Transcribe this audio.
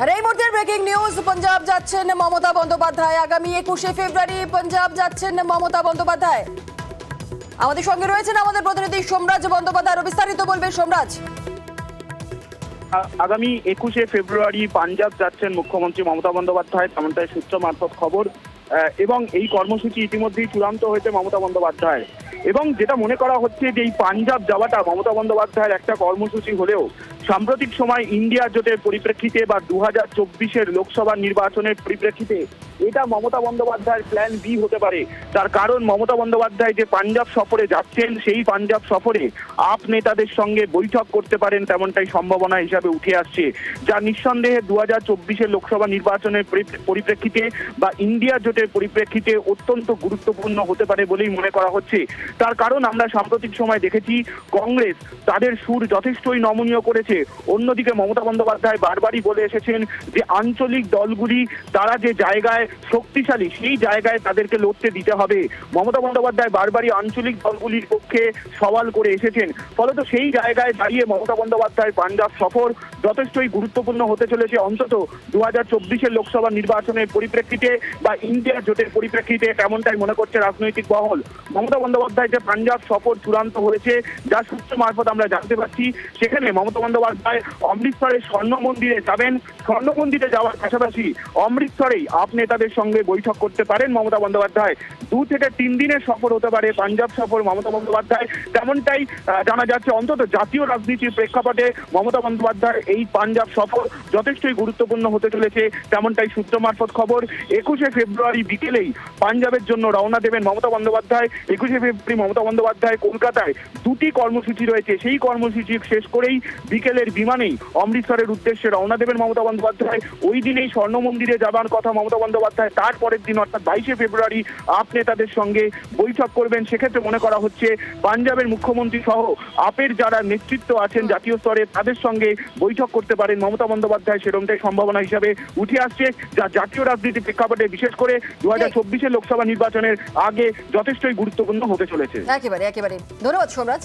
আর এই মুহূর্তের breaking news, Punjab যাচ্ছেন মমতা বন্দ্যোপাধ্যায়। আগামী 21শে ফেব্রুয়ারি পাঞ্জাব যাচ্ছেন মমতা বন্দ্যোপাধ্যায়। আমাদের সঙ্গে রয়েছেন আমাদের প্রতিনিধি সোমরাজ বন্দ্যোপাধ্যায়। বিস্তারিত বলবে সোমরাজ। আগামী 21শে ফেব্রুয়ারি পাঞ্জাব যাচ্ছেন মুখ্যমন্ত্রী মমতা বন্দ্যোপাধ্যায়, তেমনটাই সূত্র মারফত খবর। এবং এই কর্মসূচি ইতিমধ্যেই চূড়ান্ত হয়েছে মমতা বন্দ্যোপাধ্যায়। এবং যেটা মনে করা হচ্ছে যে এই পাঞ্জাব যাওয়াটা মমতা বন্দ্যোপাধ্যায়ের একটা কর্মসূচি হলেও সাম্প্রতিক সময় ইন্ডিয়া জোটের পরিপ্রেক্ষিতে বা 2024-এর লোকসভা নির্বাচনের পরিপ্রেক্ষিতে এটা মমতা বন্দ্যোপাধ্যায়ের প্ল্যান বি হতে পারে। তার কারণ মমতা বন্দ্যোপাধ্যায় যে পাঞ্জাব সফরে যাচ্ছেন, সেই পাঞ্জাব সফরে আপ নেতাদের সঙ্গে বৈঠক করতে পারেন তেমনটাই সম্ভাবনা হিসাবে উঠে আসছে, যা নিঃসন্দেহে 2024-এর লোকসভা নির্বাচনের পরিপ্রেক্ষিতে বা ইন্ডিয়া জোটের পরিপ্রেক্ষিতে অত্যন্ত গুরুত্বপূর্ণ হতে পারে বলেই মনে করা হচ্ছে। তার কারণ আমরা সাম্প্রতিক সময় দেখেছি কংগ্রেস তাদের সুর যথেষ্টই নমনীয় করেছে। অন্যদিকে মমতা বন্দ্যোপাধ্যায় বারবারই বলে এসেছেন যে আঞ্চলিক দলগুলি তারা যে জায়গায় শক্তিশালী সেই জায়গায় তাদেরকে লড়তে দিতে হবে। মমতা বন্দ্যোপাধ্যায় বারবারই আঞ্চলিক দলগুলির পক্ষে সওয়াল করে এসেছেন। ফলত সেই জায়গায় দাঁড়িয়ে মমতা বন্দ্যোপাধ্যায় পাঞ্জাব সফর যথেষ্টই গুরুত্বপূর্ণ হতে চলেছে, অন্তত 2024-এর লোকসভা নির্বাচনের পরিপ্রেক্ষিতে বা ইন্ডিয়া জোটের পরিপ্রেক্ষিতে, তেমনটাই মনে করছে রাজনৈতিক মহল। মমতা বন্দ্যোপাধ্যায় যে পাঞ্জাব সফর চূড়ান্ত হয়েছে, যা সূত্র মারফত আমরা জানতে পারছি, সেখানে মমতা বন্দ্যোপাধ্যায় অমৃতসরের স্বর্ণ মন্দিরে যাবেন। স্বর্ণ মন্দিরে যাওয়ার পাশাপাশি অমৃতসরেই আপ নেতাদের সঙ্গে বৈঠক করতে পারেন মমতা বন্দ্যোপাধ্যায়। 2 থেকে 3 দিনের সফর হতে পারে পাঞ্জাব সফর মমতা বন্দ্যোপাধ্যায়, তেমনটাই জানা যাচ্ছে। অন্তত জাতীয় রাজনীতির প্রেক্ষাপটে মমতা বন্দ্যোপাধ্যায় এই পাঞ্জাব সফর যথেষ্টই গুরুত্বপূর্ণ হতে চলেছে, তেমনটাই সূত্র মারফত খবর। 21শে ফেব্রুয়ারি বিকেলেই পাঞ্জাবের জন্য রওনা দেবেন মমতা বন্দ্যোপাধ্যায়। 21শে ফেব্রুয়ারি মমতা বন্দ্যোপাধ্যায় কলকাতায় 2টি কর্মসূচি রয়েছে, সেই কর্মসূচি শেষ করেই বিকেলের বিমানেই অমৃতসরের উদ্দেশ্যে রওনা দেবেন মমতা বন্দ্যোপাধ্যায়। ওই দিনেই স্বর্ণ মন্দিরে যাবার কথা মমতা বন্দ্যোপাধ্যায়। তারপরের দিন অর্থাৎ 22শে ফেব্রুয়ারি আপ নেতাদের সঙ্গে বৈঠক করবেন। সেক্ষেত্রে মনে করা হচ্ছে পাঞ্জাবের মুখ্যমন্ত্রী সহ আপের যারা নেতৃত্ব আছেন জাতীয় স্তরে তাদের সঙ্গে বৈঠক করতে পারেন মমতা বন্দ্যোপাধ্যায়, সেরকমটাই সম্ভাবনা হিসাবে উঠে আসছে, যা জাতীয় রাজনীতির প্রেক্ষাপটে বিশেষ করে 2024-এর লোকসভা নির্বাচনের আগে যথেষ্টই গুরুত্বপূর্ণ হতে চলেছে। একেবারে ধন্যবাদ সোমরাজ।